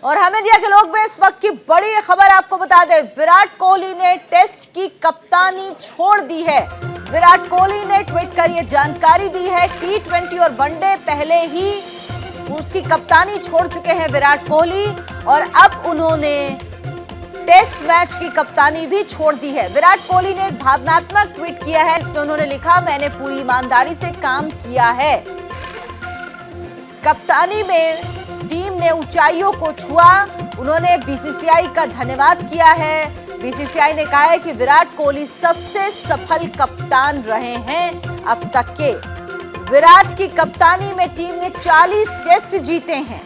और हम इंडिया के लोग में इस वक्त की बड़ी खबर आपको बता दें, विराट कोहली ने टेस्ट की कप्तानी छोड़ दी है। विराट कोहली ने ट्वीट कर ये जानकारी दी है। T20 और वनडे पहले ही उसकी कप्तानी छोड़ चुके हैं विराट कोहली और अब उन्होंने टेस्ट मैच की कप्तानी भी छोड़ दी है। विराट कोहली ने एक भावनात्मक ट्वीट किया है, इसमें उन्होंने लिखा, मैंने पूरी ईमानदारी से काम किया है। कप्तानी में टीम ने ऊंचाइयों को छुआ। उन्होंने बीसीसीआई का धन्यवाद किया है। बीसीसीआई ने कहा है कि विराट कोहली सबसे सफल कप्तान रहे हैं अब तक के। विराट की कप्तानी में टीम ने 40 टेस्ट जीते हैं।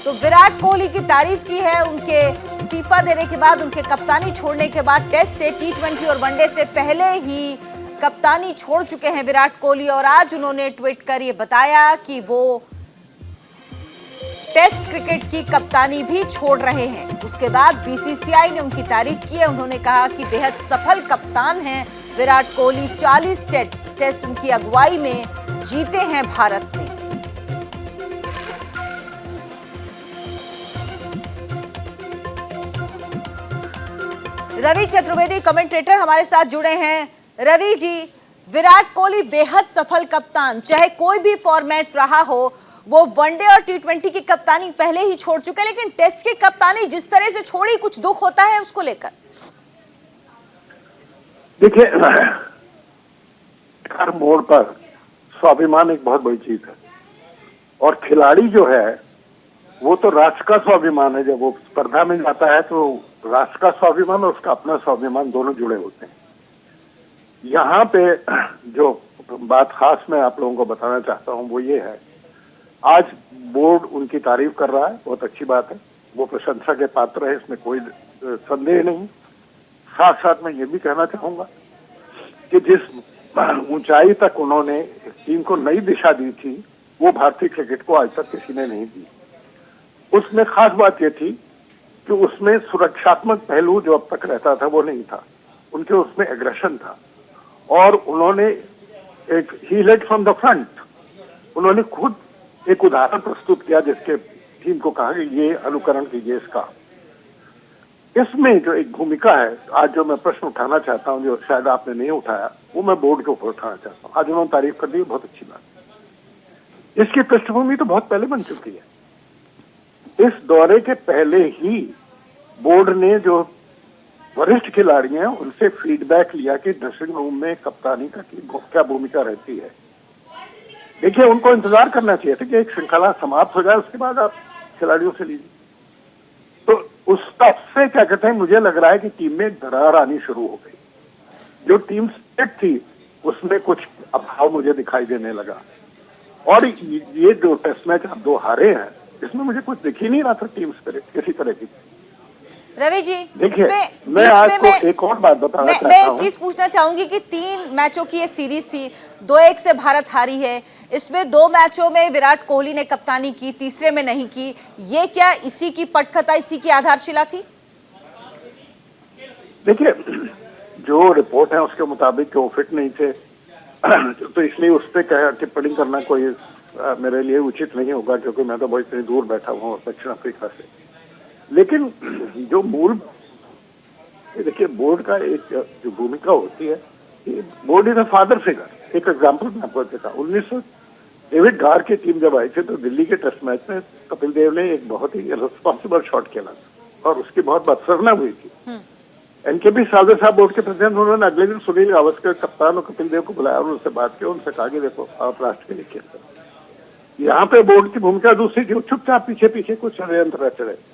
तो विराट कोहली की तारीफ की है। उनके इस्तीफा देने के बाद, उनके कप्तानी छोड़ने के बाद टेस्ट से, T20 और वनडे से पहले ही कप्तानी छोड़ चुके हैं विराट कोहली और आज उन्होंने ट्वीट कर ये बताया कि वो टेस्ट क्रिकेट की कप्तानी भी छोड़ रहे हैं। उसके बाद बीसीसीआई ने उनकी तारीफ की है। उन्होंने कहा कि बेहद सफल कप्तान हैं विराट कोहली। 40 टेस्ट उनकी अगुवाई में जीते हैं भारत ने। रवि चतुर्वेदी कमेंटेटर हमारे साथ जुड़े हैं। रवि जी, विराट कोहली बेहद सफल कप्तान, चाहे कोई भी फॉर्मेट रहा हो, वो वनडे और T20 की कप्तानी पहले ही छोड़ चुके हैं, लेकिन टेस्ट की कप्तानी जिस तरह से छोड़ी, कुछ दुख होता है उसको लेकर? देखिए, हर मोड़ पर स्वाभिमान एक बहुत बड़ी चीज है और खिलाड़ी जो है वो तो राष्ट्र का स्वाभिमान है। जब वो स्पर्धा में जाता है तो राष्ट्र का स्वाभिमान और उसका अपना स्वाभिमान दोनों जुड़े होते हैं। यहाँ पे जो बात खास मैं आप लोगों को बताना चाहता हूँ वो ये है, आज बोर्ड उनकी तारीफ कर रहा है, बहुत अच्छी बात है, वो प्रशंसा के पात्र है, इसमें कोई संदेह नहीं। साथ साथ मैं ये भी कहना चाहूंगा कि जिस ऊंचाई तक उन्होंने टीम को नई दिशा दी थी वो भारतीय क्रिकेट को आज तक किसी ने नहीं दी। उसमें खास बात ये थी कि उसमें सुरक्षात्मक पहलू जो अब तक रहता था वो नहीं था, उनके उसमें एग्रेशन था और उन्होंने एक ही लेड फ्रॉम द फ्रंट, उन्होंने खुद एक उदाहरण प्रस्तुत किया जिसके टीम को कहा कि ये अनुकरण कीजिए इसका। इसमें जो एक भूमिका है, आज जो मैं प्रश्न उठाना चाहता हूं जो शायद आपने नहीं उठाया, वो मैं बोर्ड के ऊपर उठाना चाहता हूं। आज उन्होंने तारीफ कर दी, बहुत अच्छी बात। इसकी पृष्ठभूमि तो बहुत पहले बन चुकी है। इस दौरे के पहले ही बोर्ड ने जो वरिष्ठ खिलाड़ी हैं उनसे फीडबैक लिया कि ड्रेसिंग रूम में कप्तानी का क्या भूमिका रहती है। देखिए, उनको इंतजार करना चाहिए था कि एक श्रृंखला समाप्त हो जाए, उसके बाद आप खिलाड़ियों से लीजिए। तो उस तब से क्या कहते हैं, मुझे लग रहा है कि टीम में दरार आनी शुरू हो गई। जो टीम स्पिरिट थी उसमें कुछ अभाव मुझे दिखाई देने लगा और ये जो टेस्ट मैच आप दो हारे हैं इसमें मुझे कुछ दिख ही नहीं रहा था टीम स्पिरिट किसी तरह की। रवि जी, देखिए, मैं आपको एक और बात बताना चाहता हूं। मैं एक चीज पूछना चाहूंगी कि 3 मैचों की ये सीरीज थी, 2-1 से भारत हारी है। इसमें 2 मैचों में विराट कोहली ने कप्तानी की, तीसरे में नहीं की। ये क्या इसी की पटकथा, इसी की आधारशिला थी? देखिए, जो रिपोर्ट है उसके मुताबिक वो फिट नहीं थे तो इसलिए उस पर टिप्पणी करना कोई मेरे लिए उचित नहीं होगा, क्योंकि मैं तो बहुत इतनी दूर बैठा हुआ दक्षिण अफ्रीका से। लेकिन जो मूल, देखिए, बोर्ड का एक जो भूमिका होती है, board is a father figure. एक एग्जांपल मैं आपको देता हूँ। 1900 डेविड गार की टीम जब आई थी तो दिल्ली के टेस्ट मैच में कपिल देव ने एक बहुत ही रिस्पॉन्सिबल शॉट खेला था और उसकी बहुत बदसरना हुई थी। एनकेपी सागर साहब बोर्ड के प्रेसिडेंट, उन्होंने अगले दिन सुनील गावस्कर कप्तान और कपिल देव को बुलाया और उनसे बात की, उनसे कहा कि देखो आप राष्ट्र के लिए खेलते। यहाँ पे बोर्ड की भूमिका दूसरी थी, चुपचाप पीछे पीछे कुछ षड्यंत्र रहते रहे।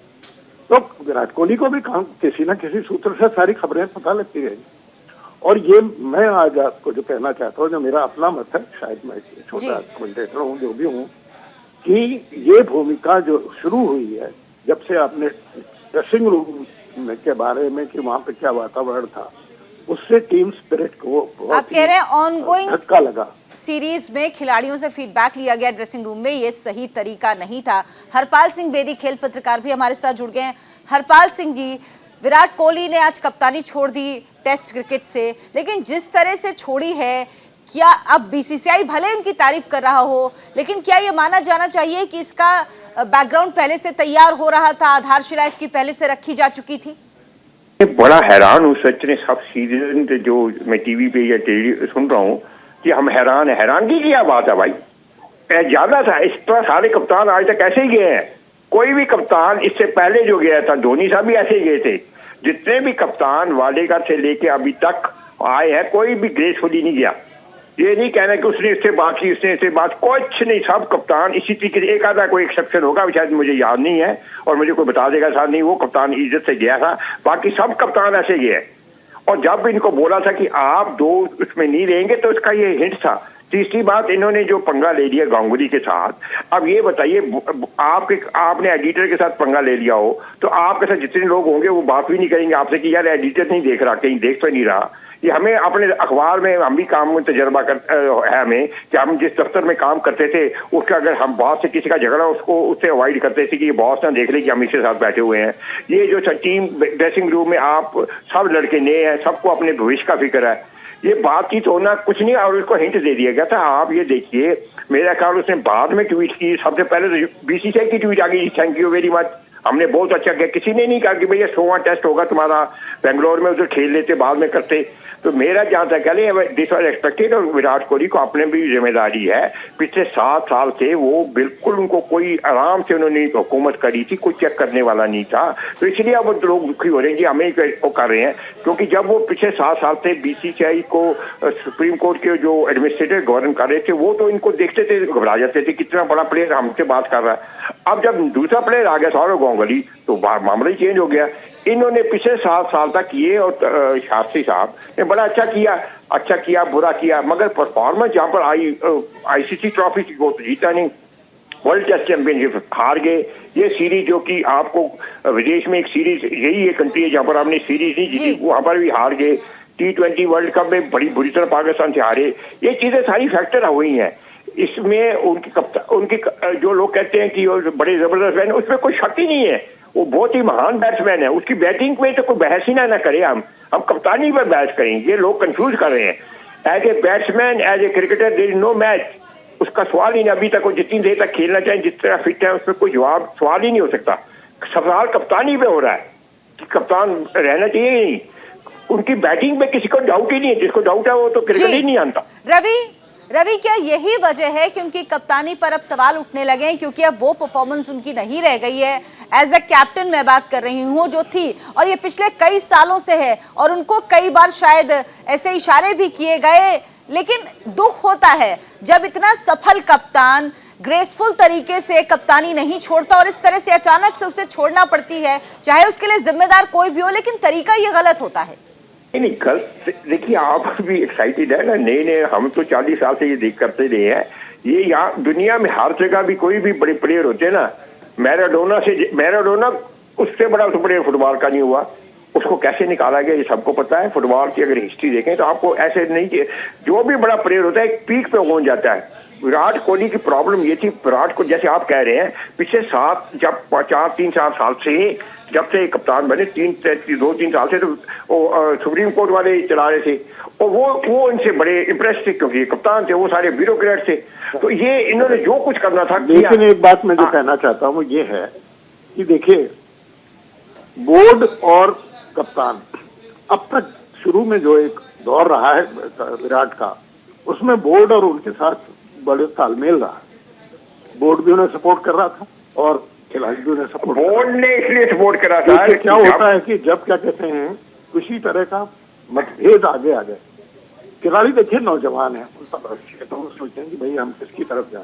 तो विराट कोहली को भी किसी न किसी सूत्र से सारी खबरें पता लगती रही और ये मैं आज आपको जो कहना चाहता हूँ, जो मेरा अपना मत है, शायद मैं छोटा कमेंटेटर हूँ जो भी हूँ, कि ये भूमिका जो शुरू हुई है जब से आपने ड्रेसिंग रूम के बारे में कि वहां पे क्या वातावरण था, उससे टीम स्पिरिट को आप कह रहे हैं ऑनगोइंग धक्का लगा। सीरीज में खिलाड़ियों से फीडबैक लिया गया ड्रेसिंग रूम में, ये सही तरीका नहीं था। हरपाल सिंह बेदी खेल पत्रकार भी हमारे साथ जुड़ गए हैं। हरपाल सिंह जी, विराट कोहली ने आज कप्तानी छोड़ दी टेस्ट क्रिकेट से, लेकिन जिस तरह से छोड़ी है, क्या अब बीसीसीआई भले उनकी तारीफ कर रहा हो, लेकिन क्या ये माना जाना चाहिए कि इसका बैकग्राउंड पहले से तैयार हो रहा था, आधारशिला इसकी पहले से रखी जा चुकी थी? बड़ा हैरान हूँ सच ने, सब सीजन जो मैं टीवी पे या टीवी सुन रहा हूँ कि हम हैरान है। हैरानगी की क्या बात है भाई, ज्यादा था। इस तरह सारे कप्तान आज तक ऐसे ही गए हैं। कोई भी कप्तान इससे पहले जो गया था, धोनी साहब भी ऐसे ही गए थे। जितने भी कप्तान वाडेकर से लेके अभी तक आए हैं, कोई भी ग्रेसफुली नहीं गया। ये नहीं कहना कि उसने इससे बात की, उसने इससे बात, कुछ नहीं। सब कप्तान इसी तरीके से, एक आधा कोई एक्सेप्शन होगा, शायद मुझे याद नहीं है और मुझे कोई बता देगा साहब नहीं वो कप्तान इज्जत से गया था, बाकी सब कप्तान ऐसे गए। और जब इनको बोला था कि आप दो उसमें नहीं रहेंगे तो इसका ये हिंट था। तीसरी बात, इन्होंने जो पंगा ले लिया गांगुली के साथ, अब ये बताइए आपने एडिटर के साथ पंगा ले लिया हो तो आपके साथ जितने लोग होंगे वो बात भी नहीं करेंगे आपसे कि यार एडिटर नहीं देख रहा, कहीं देख तो नहीं रहा। ये हमें अपने अखबार में हम भी काम में तजर्बा है हमें कि हम जिस दफ्तर में काम करते थे उसका अगर हम बॉस से किसी का झगड़ा उसको उससे अवॉइड करते थे कि ये बॉस ना देख ले कि हम इसके साथ बैठे हुए हैं। ये जो टीम ड्रेसिंग रूम में आप सब लड़के नए हैं, सबको अपने भविष्य का फिक्र है। ये बातचीत होना कुछ नहीं, और उसको हिंट दे दिया गया था। आप ये देखिए, मेरा ख्याल उसने बाद में ट्वीट की, सबसे पहले तो बीसीसीआई की ट्वीट आ गई, थैंक यू वेरी मच, हमने बहुत अच्छा किया। किसी ने नहीं कहा कि भैया 100वां टेस्ट होगा तुम्हारा बेंगलोर में, उसे खेल लेते बाद में करते। तो मेरा जहां तक कह दिस वाज एक्सपेक्टेड, और विराट कोहली को अपने भी जिम्मेदारी है। पिछले 7 साल से वो बिल्कुल, उनको कोई आराम से उन्होंने हुकूमत करी थी, कोई चेक करने वाला नहीं था। तो इसलिए अब लोग दुखी हो रहे हैं कि हमें को कर रहे हैं, क्योंकि जब वो पिछले 7 साल से बीसीसीआई को सुप्रीम कोर्ट के जो एडमिनिस्ट्रेटर गवर्न कर रहे थे, वो तो इनको देखते थे घबरा जाते थे, कितना बड़ा प्लेयर हमसे बात कर रहा है। अब जब दूसरा प्लेयर आ गया सौरव गांगुली, तो मामला ही चेंज हो गया। इन्होंने पिछले 7 साल तक किए, और शास्त्री साहब ने बड़ा अच्छा किया बुरा किया, मगर परफॉर्मेंस जहां पर आई, आईसीसी ट्रॉफी को तो जीता नहीं, वर्ल्ड टेस्ट चैंपियनशिप हार गए। ये सीरीज जो कि आपको विदेश में एक सीरीज, यही एक कंट्री है जहां पर आपने सीरीज नहीं जीती, वहां पर भी हार गए। T20 वर्ल्ड कप में बड़ी बुरी तरह पाकिस्तान से हारे। ये चीजें सारी फैक्टर हुई हैं। इसमें उनके जो लोग कहते हैं कि वो बड़े जबरदस्त बैट्समैन, उसमें कोई शक ही नहीं है। वो बहुत ही महान बैट्समैन है। उसकी बैटिंग में तो कोई बहस ही ना करे। हम कप्तानी पर बहस करेंगे, ये लोग कंफ्यूज कर रहे हैं। As a batsman, as a cricketer, there is no match, उसका सवाल ही नहीं। अभी तक वो जितनी देर तक खेलना चाहे, जिस तरह फिट है, उसमें कोई सवाल ही नहीं हो सकता। सवाल कप्तानी पे हो रहा है कि कप्तान रहना चाहिए ही नहीं। उनकी बैटिंग में किसी को डाउट ही नहीं है, जिसको डाउट है वो तो क्रिकेट ही नहीं जानता। रवि, क्या यही वजह है कि उनकी कप्तानी पर अब सवाल उठने लगे हैं, क्योंकि अब वो परफॉर्मेंस उनकी नहीं रह गई है? एज अ कैप्टन मैं बात कर रही हूँ, जो थी, और ये पिछले कई सालों से है, और उनको कई बार शायद ऐसे इशारे भी किए गए, लेकिन दुख होता है जब इतना सफल कप्तान ग्रेसफुल तरीके से कप्तानी नहीं छोड़ता और इस तरह से अचानक से उसे छोड़ना पड़ती है, चाहे उसके लिए जिम्मेदार कोई भी हो, लेकिन तरीका ये गलत होता है। नहीं गलत, देखिए आप भी एक्साइटेड है ना, नए हम तो 40 साल से ये देख करते रहे हैं। ये यहाँ दुनिया में हर जगह भी कोई भी बड़े प्लेयर होते हैं ना, मैराडोना उससे बड़ा तो प्लेयर फुटबॉल का नहीं हुआ। उसको कैसे निकाला गया ये सबको पता है। फुटबॉल की अगर हिस्ट्री देखें तो आपको ऐसे नहीं कि जो भी बड़ा प्लेयर होता है एक पीक पे पहुंच जाता है। विराट कोहली की प्रॉब्लम ये थी, विराट को जैसे आप कह रहे हैं, पिछले 3-4 साल से जब से कप्तान बने, 2-3 साल से तो सुप्रीम कोर्ट वाले चला रहे थे, और वो इनसे बड़े इम्प्रेस थे, क्योंकि कप्तान थे, वो सारे ब्यूरोक्रेट थे। तो ये इन्होंने जो कुछ करना था किया। लेकिन एक बात मैं जो कहना चाहता हूँ वो ये है कि देखिए, बोर्ड और कप्तान अब तक शुरू में जो एक दौर रहा है विराट का, उसमें बोर्ड और उनके साथ बड़े तालमेल रहा। बोर्ड भी उन्हें सपोर्ट कर रहा था और खिलाड़ी भी उन्हें सपोर्ट, बोर्ड ने इसलिए सपोर्ट करा था। क्या होता है कि जब क्या कहते हैं किसी तरह का मतभेद आगे आ गए, खिलाड़ी देखिए नौजवान है, उनका भविष्य, तो वो सोचते हैं कि भाई हम किसकी तरफ जाएं।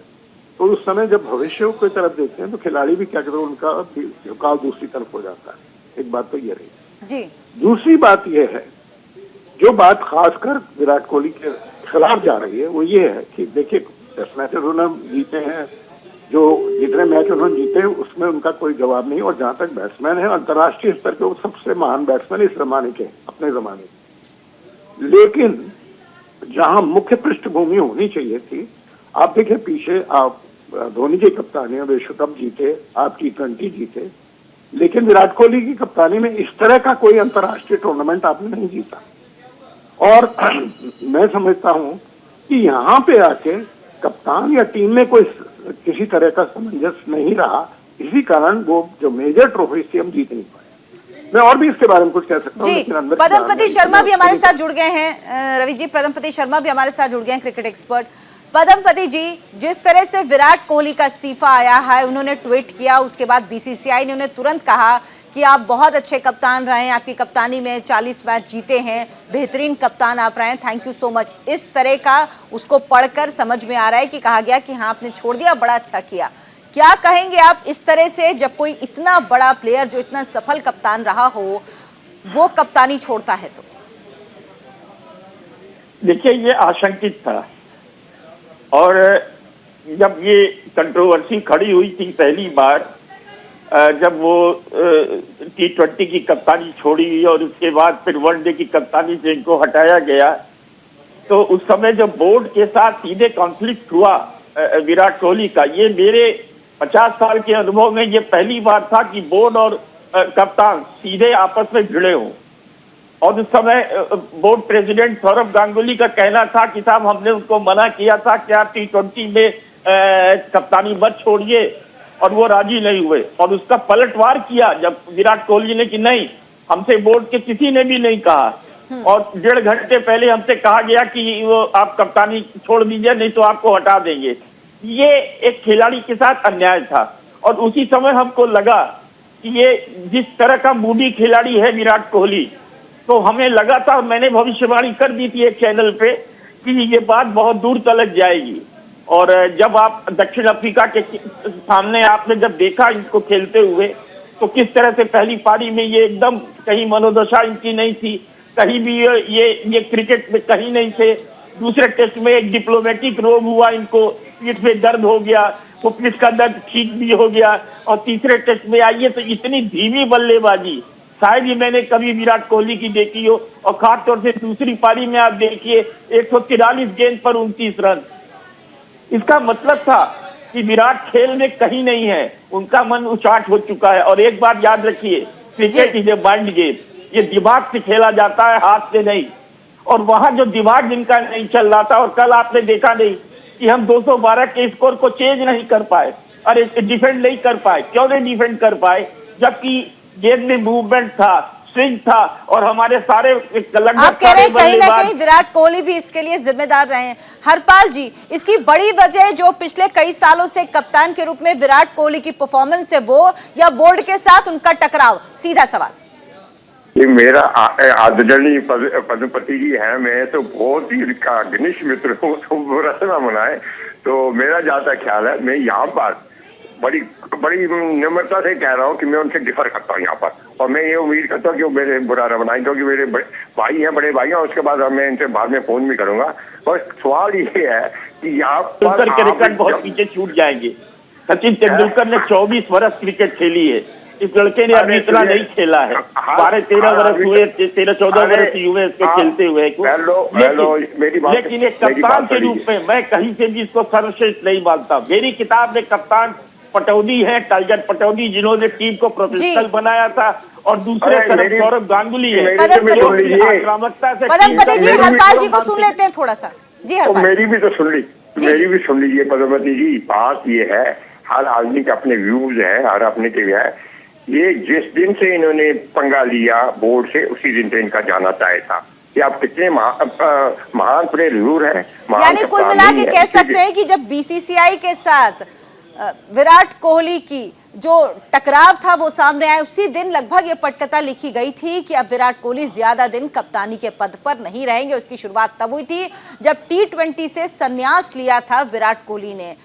तो उस समय जब भविष्य की तरफ देखते हैं तो खिलाड़ी भी क्या कहते हैं, उनका झुकाव दूसरी तरफ हो जाता है। एक बात तो ये रही जी। दूसरी बात यह है, जो बात खासकर विराट कोहली के खिलाफ जा रही है, वो ये है कि देखिए 10 मैच उन्होंने जीते हैं, जो जितने मैच उन्होंने जीते उसमें उनका कोई जवाब नहीं। और जहां तक बैट्समैन है, अंतर्राष्ट्रीय स्तर के वो सबसे महान बैट्समैन इस जमाने के, अपने जमाने के। लेकिन जहां मुख्य पृष्ठभूमि होनी चाहिए थी, आप देखिए पीछे आप धोनी की कप्तानी में विश्व कप जीते, आप T20 जीते, लेकिन विराट कोहली की कप्तानी में इस तरह का कोई अंतर्राष्ट्रीय टूर्नामेंट आपने नहीं जीता। और मैं समझता हूं कि यहाँ पे आके कप्तान या टीम में कोई किसी तरह का सामंजस्य नहीं रहा, इसी कारण वो जो मेजर ट्रॉफी थी हम जीत नहीं पाए। मैं और भी इसके बारे में कुछ कह सकता हूँ, जी, लेकिन अंदर पद्मपति शर्मा भी हमारे साथ जुड़ गए हैं। रवि जी, पद्मपति शर्मा भी हमारे साथ जुड़ गए हैं, क्रिकेट एक्सपर्ट। पद्मपति जी, जिस तरह से विराट कोहली का इस्तीफा आया है, उन्होंने ट्वीट किया, उसके बाद बीसीसीआई ने उन्हें तुरंत कहा कि आप बहुत अच्छे कप्तान रहे हैं, आपकी कप्तानी में 40 मैच जीते हैं, बेहतरीन कप्तान आप रहे हैं, थैंक यू सो मच। इस तरह का उसको पढ़कर समझ में आ रहा है कि कहा गया कि हाँ आपने छोड़ दिया, बड़ा अच्छा किया। क्या कहेंगे आप इस तरह से, जब कोई इतना बड़ा प्लेयर जो इतना सफल कप्तान रहा हो वो कप्तानी छोड़ता है? तो देखिए, ये आशंकित था, और जब ये कंट्रोवर्सी खड़ी हुई थी पहली बार, जब वो T20 की कप्तानी छोड़ी और उसके बाद फिर वनडे की कप्तानी से इनको हटाया गया, तो उस समय जब बोर्ड के साथ सीधे कॉन्फ्लिक्ट हुआ विराट कोहली का, ये मेरे 50 साल के अनुभव में ये पहली बार था कि बोर्ड और कप्तान सीधे आपस में भिड़े हों। और उस समय बोर्ड प्रेसिडेंट सौरभ गांगुली का कहना था कि साहब हमने उनको मना किया था कि आप T20 में कप्तानी मत छोड़िए, और वो राजी नहीं हुए, और उसका पलटवार किया जब विराट कोहली ने कि नहीं, हमसे बोर्ड के किसी ने भी नहीं कहा, और 1.5 घंटे पहले हमसे कहा गया कि वो आप कप्तानी छोड़ दीजिए, नहीं तो आपको हटा देंगे। ये एक खिलाड़ी के साथ अन्याय था, और उसी समय हमको लगा कि ये जिस तरह का मूडी खिलाड़ी है विराट कोहली, तो हमें लगा था, मैंने भविष्यवाणी कर दी थी एक चैनल पे कि ये बात बहुत दूर तक जाएगी। और जब आप दक्षिण अफ्रीका के सामने आपने जब देखा इनको खेलते हुए, तो किस तरह से पहली पारी में ये एकदम कहीं मनोदशा इनकी नहीं थी, कहीं भी ये क्रिकेट में कहीं नहीं थे। दूसरे टेस्ट में एक डिप्लोमेटिक रोग हुआ, इनको पीठ में दर्द हो गया, वो पीठ का दर्द ठीक भी हो गया, और तीसरे टेस्ट में आइए तो इतनी धीमी बल्लेबाजी शायद ही मैंने कभी विराट कोहली की देखी हो। और खासतौर से दूसरी पारी में आप देखिए 143 गेंद पर 29 रन। इसका मतलब था कि विराट खेल में कहीं नहीं है, उनका मन उचाट हो चुका है। और एक बात याद रखिए, cricket is a mind game, ये दिमाग से खेला जाता है, हाथ से नहीं। और वहां जो दिमाग जिनका नहीं चल रहा था, और कल आपने देखा नहीं कि हम 212 के स्कोर को चेंज नहीं कर पाए, अरे डिफेंड नहीं कर पाए। क्यों नहीं डिफेंड कर पाए? जबकि गेंद में मूवमेंट था, स्विंग था, और हमारे सारे लगभग आप कह रहे हैं कहीं ना कहीं विराट कोहली भी इसके लिए जिम्मेदार रहे हैं। हरपाल जी, इसकी बड़ी वजह जो पिछले कई सालों से कप्तान के रूप में विराट कोहली की परफॉर्मेंस है वो, या बोर्ड के साथ उनका टकराव? सीधा सवाल। ये मेरा आदरणीय पद्मपति जी है, मैं तो बहुत ही घनिष्ठ मित्र हूँ, तो बुरा ना मनाए। तो मेरा ज्यादा ख्याल है, मैं यहाँ पर बड़ी निम्रता से कह रहा हूँ कि मैं उनसे डिफर करता हूँ यहाँ पर, और मैं ये उम्मीद करता हूँ कि वो मेरे बुरा न बनाए, क्योंकि मेरे भाई हैं, बड़े भाई हैं। उसके बाद मैं इनसे बाद में फोन भी करूंगा। और सवाल ये है कि यहाँ पर रिकॉर्ड बहुत पीछे छूट जाएंगे। सचिन तेंदुलकर ने 24 वर्ष क्रिकेट खेली है, इस लड़के ने अभी इतना नहीं खेला है। 12-13 वर्ष हुए, 13-14 वर्ष हुए इसको खेलते हुए। लेकिन एक कप्तान के रूप में मैं कहीं से भी इसको सर्वश्रेष्ठ नहीं मानता। मेरी किताब में कप्तान पटौदी है, टाइगर पटौदी, जिन्होंने टीम को प्रोफेशनल बनाया था, और दूसरे तरफ सौरभ गांगुली है। आक्रामकता से पद्मपति जी, हरपाल जी को सुन लेते हैं थोड़ा सा। जी हरपाल, मेरी भी तो सुन लीजिए पद्मपति जी। बात ये है, हर आदमी के अपने व्यूज है, हर अपने के है। ये जिस दिन से इन्होंने पंगा लिया बोर्ड से, उसी दिन से इनका जाना तय था। कि आप कितने महान प्लेयर जरूर है, यानी कुल मिला के कह सकते हैं कि जब बीसीसीआई के साथ विराट कोहली की जो टकराव था वो सामने आया, उसी दिन लगभग ये पटकथा लिखी गई थी कि अब विराट कोहली ज्यादा दिन कप्तानी के पद पर नहीं रहेंगे। उसकी शुरुआत तब हुई थी जब T20 से संन्यास लिया था विराट कोहली ने।